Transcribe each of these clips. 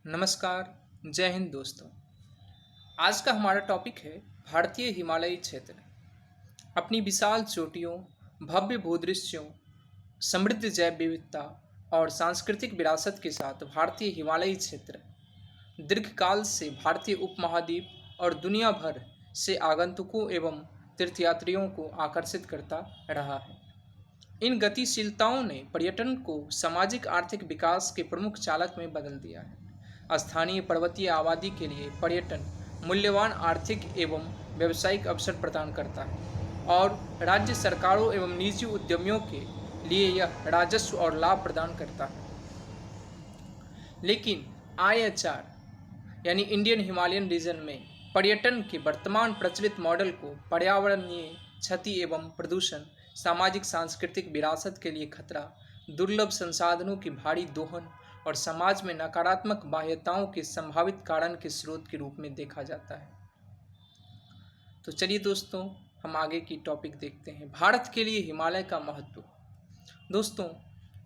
नमस्कार। जय हिंद दोस्तों। आज का हमारा टॉपिक है भारतीय हिमालयी क्षेत्र। अपनी विशाल चोटियों, भव्य भूदृश्यों, समृद्ध जैव विविधता और सांस्कृतिक विरासत के साथ भारतीय हिमालयी क्षेत्र दीर्घकाल से भारतीय उपमहाद्वीप और दुनिया भर से आगंतुकों एवं तीर्थयात्रियों को आकर्षित करता रहा है। इन गतिशीलताओं ने पर्यटन को सामाजिक आर्थिक विकास के प्रमुख चालक में बदल दिया है। स्थानीय पर्वतीय आबादी के लिए पर्यटन मूल्यवान आर्थिक एवं व्यावसायिक अवसर प्रदान करता है और राज्य सरकारों एवं निजी उद्यमियों के लिए यह राजस्व और लाभ प्रदान करता है। लेकिन IHR यानी इंडियन हिमालयन रीजन में पर्यटन के वर्तमान प्रचलित मॉडल को पर्यावरणीय क्षति एवं प्रदूषण, सामाजिक सांस्कृतिक विरासत के लिए खतरा, दुर्लभ संसाधनों की भारी दोहन और समाज में नकारात्मक बाह्यताओं के संभावित कारण के स्रोत के रूप में देखा जाता है। तो चलिए दोस्तों, हम आगे की टॉपिक देखते हैं। भारत के लिए हिमालय का महत्व। दोस्तों,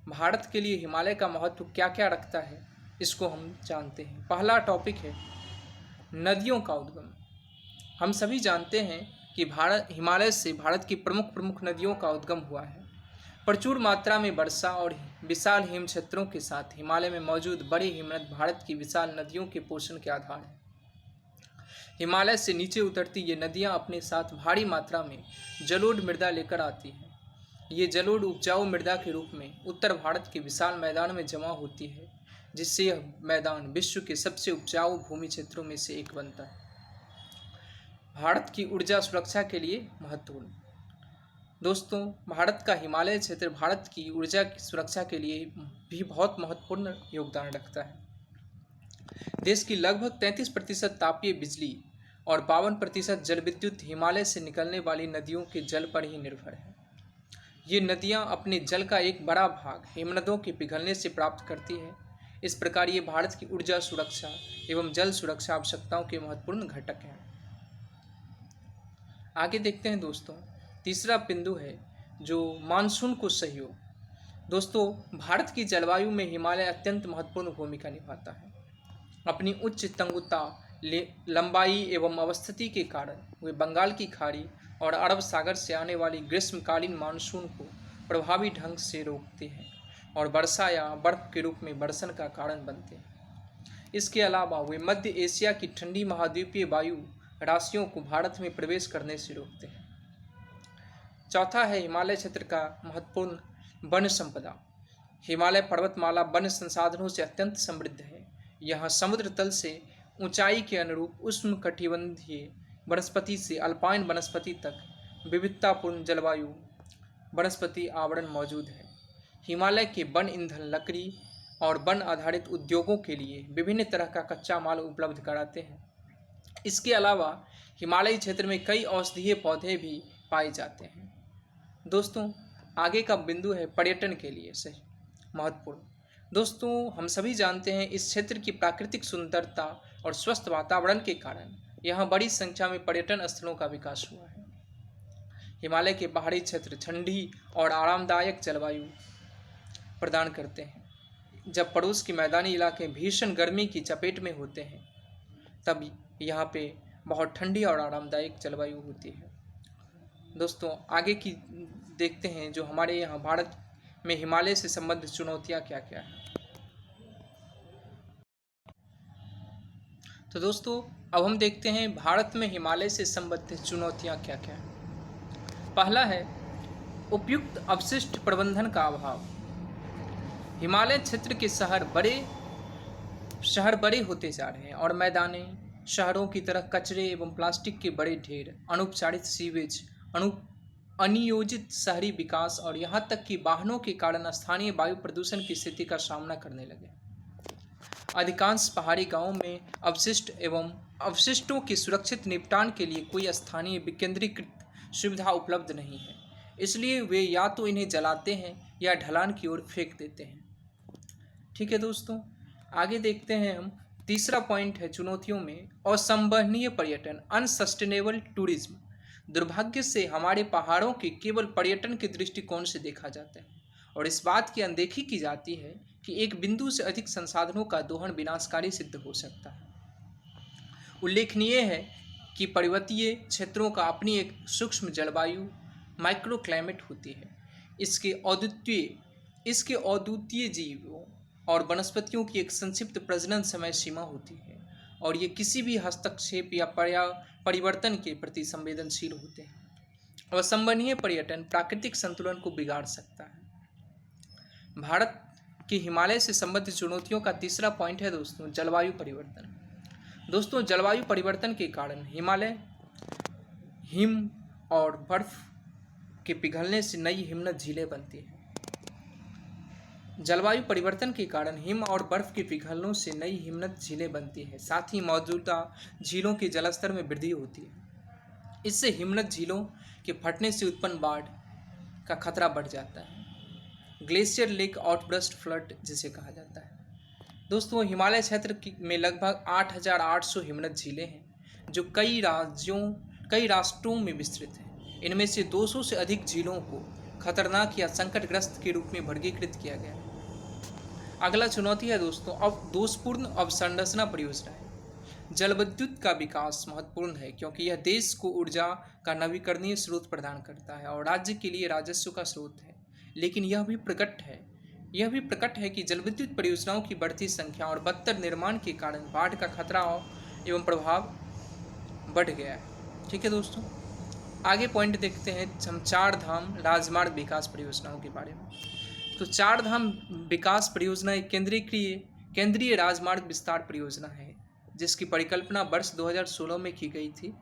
भारत के लिए हिमालय का महत्व क्या क्या रखता है, इसको हम जानते हैं। पहला टॉपिक है नदियों का उद्गम। हम सभी जानते हैं कि हिमालय से भारत की प्रमुख नदियों का उद्गम हुआ है। प्रचुर मात्रा में वर्षा और विशाल हिम क्षेत्रों के साथ हिमालय में मौजूद बड़े हिमनद भारत की विशाल नदियों के पोषण के आधार हैं। हिमालय से नीचे उतरती ये नदियां अपने साथ भारी मात्रा में जलोढ़ मृदा लेकर आती हैं। ये जलोढ़ उपजाऊ मृदा के रूप में उत्तर भारत के विशाल मैदान में जमा होती है, जिससे यह मैदान विश्व के सबसे उपजाऊ भूमि क्षेत्रों में से एक बनता है। भारत की ऊर्जा सुरक्षा के लिए महत्वपूर्ण। दोस्तों, भारत का हिमालय क्षेत्र भारत की ऊर्जा की सुरक्षा के लिए भी बहुत महत्वपूर्ण योगदान रखता है। देश की लगभग 33% तापीय बिजली और 52% जल विद्युत हिमालय से निकलने वाली नदियों के जल पर ही निर्भर है। ये नदियां अपने जल का एक बड़ा भाग हिमनदों के पिघलने से प्राप्त करती है। इस प्रकार ये भारत की ऊर्जा सुरक्षा एवं जल सुरक्षा आवश्यकताओं के महत्वपूर्ण घटक हैं। आगे देखते हैं दोस्तों, तीसरा बिंदु है जो मानसून को सहयोग। दोस्तों, भारत की जलवायु में हिमालय अत्यंत महत्वपूर्ण भूमिका निभाता है। अपनी उच्च तंगुता, लंबाई एवं अवस्थिति के कारण वे बंगाल की खाड़ी और अरब सागर से आने वाली ग्रीष्मकालीन मानसून को प्रभावी ढंग से रोकते हैं और वर्षा या बर्फ के रूप में वर्षण का कारण बनते हैं। इसके अलावा वे मध्य एशिया की ठंडी महाद्वीपीय वायु राशियों को भारत में प्रवेश करने से रोकते हैं। चौथा है हिमालय क्षेत्र का महत्वपूर्ण वन संपदा। हिमालय पर्वतमाला वन संसाधनों से अत्यंत समृद्ध है। यहाँ समुद्र तल से ऊंचाई के अनुरूप उष्णकटिबंधीय वनस्पति से अल्पाइन वनस्पति तक विविधतापूर्ण जलवायु वनस्पति आवरण मौजूद है। हिमालय के वन ईंधन, लकड़ी और वन आधारित उद्योगों के लिए विभिन्न तरह का कच्चा माल उपलब्ध कराते हैं। इसके अलावा हिमालयी क्षेत्र में कई औषधीय पौधे भी पाए जाते हैं। दोस्तों, आगे का बिंदु है पर्यटन के लिए सही महत्वपूर्ण। दोस्तों, हम सभी जानते हैं इस क्षेत्र की प्राकृतिक सुंदरता और स्वस्थ वातावरण के कारण यहाँ बड़ी संख्या में पर्यटन स्थलों का विकास हुआ है। हिमालय के पहाड़ी क्षेत्र ठंडी और आरामदायक जलवायु प्रदान करते हैं। जब पड़ोस के मैदानी इलाके भीषण गर्मी की चपेट में होते हैं, तब यहाँ पे बहुत ठंडी और आरामदायक जलवायु होती है। दोस्तों, आगे की देखते हैं जो हमारे यहाँ भारत में हिमालय से संबंधित चुनौतियाँ क्या क्या हैं। तो दोस्तों, अब हम देखते हैं भारत में हिमालय से संबंधित चुनौतियाँ क्या क्या हैं। पहला है उपयुक्त अपशिष्ट प्रबंधन का अभाव। हिमालय क्षेत्र के शहर बड़े होते जा रहे हैं और मैदाने शहरों की तरह कचरे एवं प्लास्टिक के बड़े ढेर, अनुपचारित सीवेज, अनियोजित शहरी विकास और यहाँ तक कि वाहनों के कारण स्थानीय वायु प्रदूषण की स्थिति का सामना करने लगे। अधिकांश पहाड़ी गांवों में अवशिष्टों के सुरक्षित निपटान के लिए कोई स्थानीय विकेंद्रीकृत सुविधा उपलब्ध नहीं है, इसलिए वे या तो इन्हें जलाते हैं या ढलान की ओर फेंक देते हैं। ठीक है दोस्तों, आगे देखते हैं हम। तीसरा पॉइंट है चुनौतियों में असंवहनीय पर्यटन, अनसस्टेनेबल टूरिज्म। दुर्भाग्य से हमारे पहाड़ों के केवल पर्यटन के दृष्टिकोण से देखा जाता है और इस बात की अनदेखी की जाती है कि एक बिंदु से अधिक संसाधनों का दोहन विनाशकारी सिद्ध हो सकता है। उल्लेखनीय है कि पर्वतीय क्षेत्रों का अपनी एक सूक्ष्म जलवायु माइक्रो क्लाइमेट होती है। इसके अद्वितीय जीवों और वनस्पतियों की एक संक्षिप्त प्रजनन समय सीमा होती है और ये किसी भी हस्तक्षेप या परिवर्तन के प्रति संवेदनशील होते हैं। असंभवनीय पर्यटन प्राकृतिक संतुलन को बिगाड़ सकता है। भारत के हिमालय से संबंधित चुनौतियों का तीसरा पॉइंट है दोस्तों जलवायु परिवर्तन। दोस्तों जलवायु परिवर्तन के कारण हिमालय हिम और बर्फ के पिघलने से नई हिमनद झीलें बनती हैं। जलवायु परिवर्तन के कारण हिम और बर्फ के पिघलनों से नई हिमनद झीलें बनती हैं। साथ ही मौजूदा झीलों के जलस्तर में वृद्धि होती है। इससे हिमनद झीलों के फटने से उत्पन्न बाढ़ का खतरा बढ़ जाता है। ग्लेशियर लेक आउटबर्स्ट फ्लड जिसे कहा जाता है। दोस्तों हिमालय क्षेत्र में लगभग 8,800 हिमनद झीलें हैं जो कई राष्ट्रों में विस्तृत हैं। इनमें से 200 से अधिक झीलों को खतरनाक या संकटग्रस्त के रूप में वर्गीकृत किया गया है। अगला चुनौती है दोस्तों अब दोषपूर्ण अवसंरचना परियोजनाएं। जल विद्युत का विकास महत्वपूर्ण है क्योंकि यह देश को ऊर्जा का नवीकरणीय स्रोत प्रदान करता है और राज्य के लिए राजस्व का स्रोत है। लेकिन यह भी प्रकट है कि जल विद्युत परियोजनाओं की बढ़ती संख्या और बदतर निर्माण के कारण बाढ़ का खतरा एवं प्रभाव बढ़ गया है। ठीक है दोस्तों, आगे पॉइंट देखते हैं हम 4 धाम राजमार्ग विकास परियोजनाओं के बारे में। तो 4 धाम विकास परियोजना एक केंद्रीय राजमार्ग विस्तार परियोजना है जिसकी परिकल्पना वर्ष 2016 में की गई थी।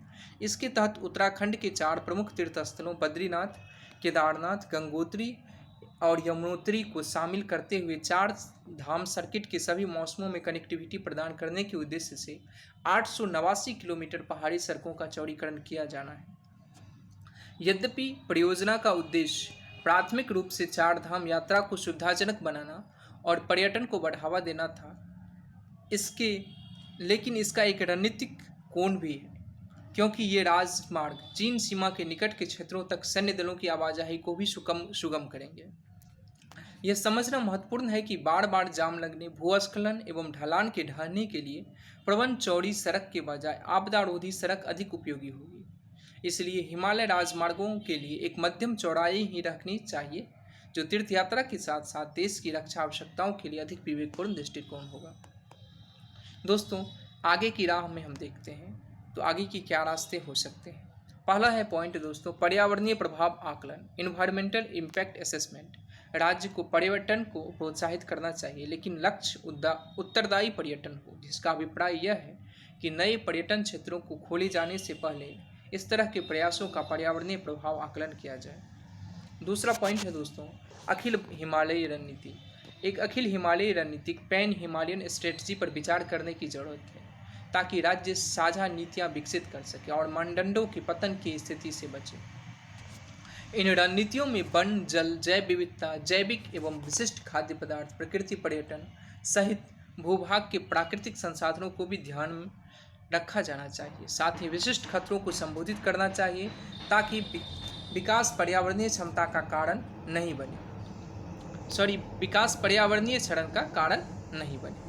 इसके तहत उत्तराखंड के 4 प्रमुख तीर्थस्थलों बद्रीनाथ, केदारनाथ, गंगोत्री और यमुनोत्री को शामिल करते हुए 4 धाम सर्किट के सभी मौसमों में कनेक्टिविटी प्रदान करने के उद्देश्य से 889 किलोमीटर पहाड़ी सड़कों का चौड़ीकरण किया जाना है। यद्यपि परियोजना का उद्देश्य प्राथमिक रूप से 4 धाम यात्रा को सुविधाजनक बनाना और पर्यटन को बढ़ावा देना था, लेकिन इसका एक रणनीतिक कोण भी है क्योंकि ये राजमार्ग चीन सीमा के निकट के क्षेत्रों तक सैन्य दलों की आवाजाही को भी सुगम करेंगे। यह समझना महत्वपूर्ण है कि बार बार जाम लगने, भूस्खलन एवं ढलान के ढहने के लिए प्रबंध चौड़ी सड़क के बजाय आपदारोधी सड़क अधिक उपयोगी होगी। इसलिए हिमालय राजमार्गों के लिए एक मध्यम चौड़ाई ही रखनी चाहिए जो तीर्थयात्रा के साथ साथ देश की रक्षा आवश्यकताओं के लिए अधिक विवेकपूर्ण दृष्टिकोण होगा। दोस्तों आगे की राह में हम देखते हैं तो आगे की क्या रास्ते हो सकते हैं। पहला है पॉइंट दोस्तों पर्यावरणीय प्रभाव आकलन, इन्वायरमेंटल इम्पैक्ट असेसमेंट। राज्य को पर्यटन को प्रोत्साहित करना चाहिए लेकिन लक्ष्य उत्तरदायी पर्यटन हो, जिसका अभिप्राय यह है कि नए पर्यटन क्षेत्रों को खोले जाने से पहले इस तरह के प्रयासों का पर्यावरणीय प्रभाव आकलन किया जाए। दूसरा पॉइंट है दोस्तों अखिल हिमालयी रणनीति। एक अखिल हिमालयी रणनीतिक पैन हिमालयन स्ट्रेटजी पर विचार करने की जरूरत है ताकि राज्य साझा नीतियां विकसित कर सके और मानदंडों के पतन की स्थिति से बचे। इन रणनीतियों में वन, जल, जैव विविधता, जैविक एवं विशिष्ट खाद्य पदार्थ, प्रकृति पर्यटन सहित भूभाग के प्राकृतिक संसाधनों को भी ध्यान में रखा जाना चाहिए। साथ ही विशिष्ट खतरों को संबोधित करना चाहिए ताकि विकास पर्यावरणीय क्षरण का कारण नहीं बने।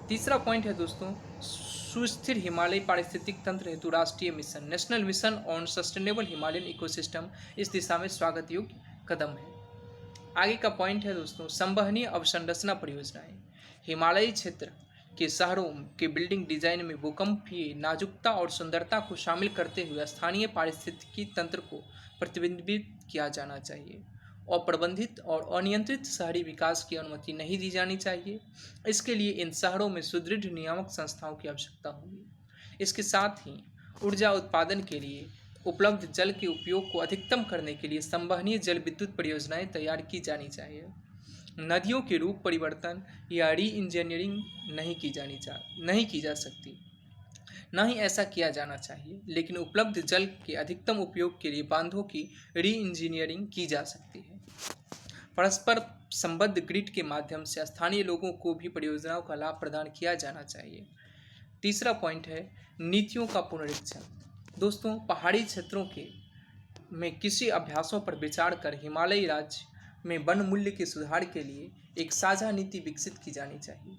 तीसरा पॉइंट है दोस्तों सुस्थिर हिमालय पारिस्थितिक तंत्र हेतु राष्ट्रीय mission, national mission on sustainable Himalayan ecosystem इस दिशा में स्वागत योग्य कदम है। आगे का पॉइंट है दोस्तों संवहनीय अवसंरचना परियोजनाएं। हिमालयी क्षेत्र के शहरों के बिल्डिंग डिजाइन में भूकंपीय नाजुकता और सुंदरता को शामिल करते हुए स्थानीय पारिस्थितिकी तंत्र को प्रतिबिंबित किया जाना चाहिए। अप्रबंधित और अनियंत्रित शहरी विकास की अनुमति नहीं दी जानी चाहिए। इसके लिए इन शहरों में सुदृढ़ नियामक संस्थाओं की आवश्यकता होगी। इसके साथ ही ऊर्जा उत्पादन के लिए उपलब्ध जल के उपयोग को अधिकतम करने के लिए संवहनीय जल विद्युत परियोजनाएं तैयार की जानी चाहिए। नदियों के रूप परिवर्तन या री इंजीनियरिंग नहीं की जा सकती, न ही ऐसा किया जाना चाहिए, लेकिन उपलब्ध जल के अधिकतम उपयोग के लिए बांधों की री इंजीनियरिंग की जा सकती है। परस्पर संबद्ध ग्रिड के माध्यम से स्थानीय लोगों को भी परियोजनाओं का लाभ प्रदान किया जाना चाहिए। तीसरा पॉइंट है नीतियों का पुनरीक्षण। दोस्तों पहाड़ी क्षेत्रों में कृषि अभ्यासों पर विचार कर हिमालयी राज्य में वन मूल्य के सुधार के लिए एक साझा नीति विकसित की जानी चाहिए।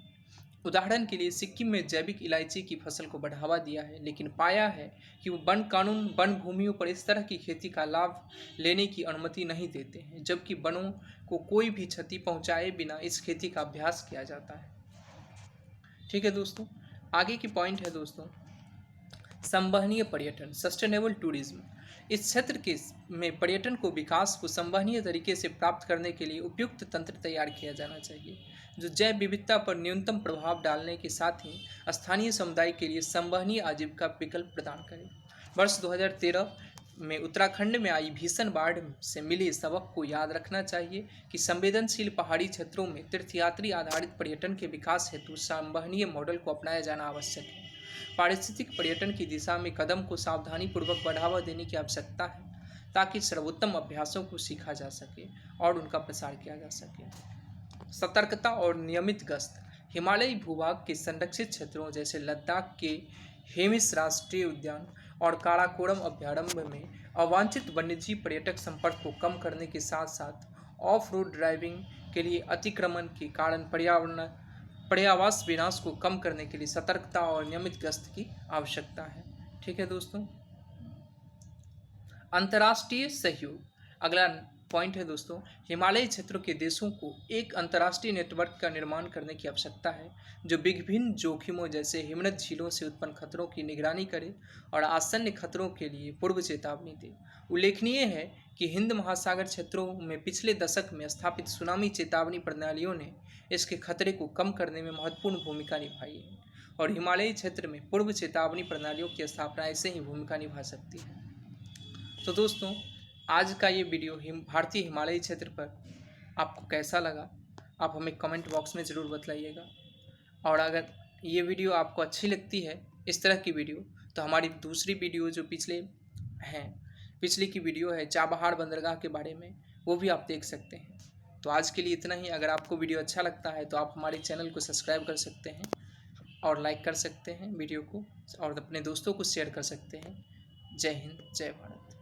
उदाहरण के लिए सिक्किम में जैविक इलायची की फसल को बढ़ावा दिया है, लेकिन पाया है कि वो वन कानून वन भूमियों पर इस तरह की खेती का लाभ लेने की अनुमति नहीं देते हैं, जबकि वनों को कोई भी क्षति पहुंचाए बिना इस खेती का अभ्यास किया जाता है। ठीक है दोस्तों, आगे की पॉइंट है दोस्तों संवहनीय पर्यटन, सस्टेनेबल टूरिज्म। इस क्षेत्र के में पर्यटन को विकास को संवहनीय तरीके से प्राप्त करने के लिए उपयुक्त तंत्र तैयार किया जाना चाहिए, जो जैव विविधता पर न्यूनतम प्रभाव डालने के साथ ही स्थानीय समुदाय के लिए संवहनीय आजीविका विकल्प प्रदान करे। वर्ष 2013 में उत्तराखंड में आई भीषण बाढ़ से मिले सबक को याद रखना चाहिए कि संवेदनशील पहाड़ी क्षेत्रों में तीर्थयात्री आधारित पर्यटन के विकास हेतु संवहनीय मॉडल को अपनाया जाना आवश्यक है। पारिस्थितिक पर्यटन की दिशा में कदम को सावधानीपूर्वक बढ़ावा देने की आवश्यकता है, ताकि सर्वोत्तम अभ्यासों को सीखा जा सके और उनका प्रसार किया जा सके। सतर्कता और नियमित गश्त। हिमालयी भूभाग के संरक्षित क्षेत्रों जैसे लद्दाख के हेमिस राष्ट्रीय उद्यान और काराकोरम अभयारण्य में अवांछित वन्यजीव पर्यटक संपर्क को कम करने के साथ साथ ऑफ रोड ड्राइविंग के लिए अतिक्रमण के कारण पर्यावरण विनाश को कम करने के लिए सतर्कता और नियमित गश्त की आवश्यकता है। ठीक है दोस्तों, अंतर्राष्ट्रीय सहयोग। अगला पॉइंट है दोस्तों हिमालयी क्षेत्रों के देशों को एक अंतर्राष्ट्रीय नेटवर्क का निर्माण करने की आवश्यकता है, जो विभिन्न जोखिमों जैसे हिमनद झीलों से उत्पन्न खतरों की निगरानी करे और आसन्न खतरों के लिए पूर्व चेतावनी दे। उल्लेखनीय है कि हिंद महासागर क्षेत्रों में पिछले दशक में स्थापित सुनामी चेतावनी प्रणालियों ने इसके खतरे को कम करने में महत्वपूर्ण भूमिका निभाई है, और हिमालयी क्षेत्र में पूर्व चेतावनी प्रणालियों की स्थापना ऐसे ही भूमिका निभा सकती है। तो दोस्तों, आज का ये वीडियो भारतीय हिमालयी क्षेत्र पर आपको कैसा लगा, आप हमें कमेंट बॉक्स में ज़रूर बतलाइएगा। और अगर ये वीडियो आपको अच्छी लगती है, इस तरह की वीडियो, तो हमारी दूसरी वीडियो जो पिछली की वीडियो है चाबहार बंदरगाह के बारे में, वो भी आप देख सकते हैं। तो आज के लिए इतना ही। अगर आपको वीडियो अच्छा लगता है तो आप हमारे चैनल को सब्सक्राइब कर सकते हैं और लाइक कर सकते हैं वीडियो को, और अपने दोस्तों को शेयर कर सकते हैं। जय हिंद, जय भारत।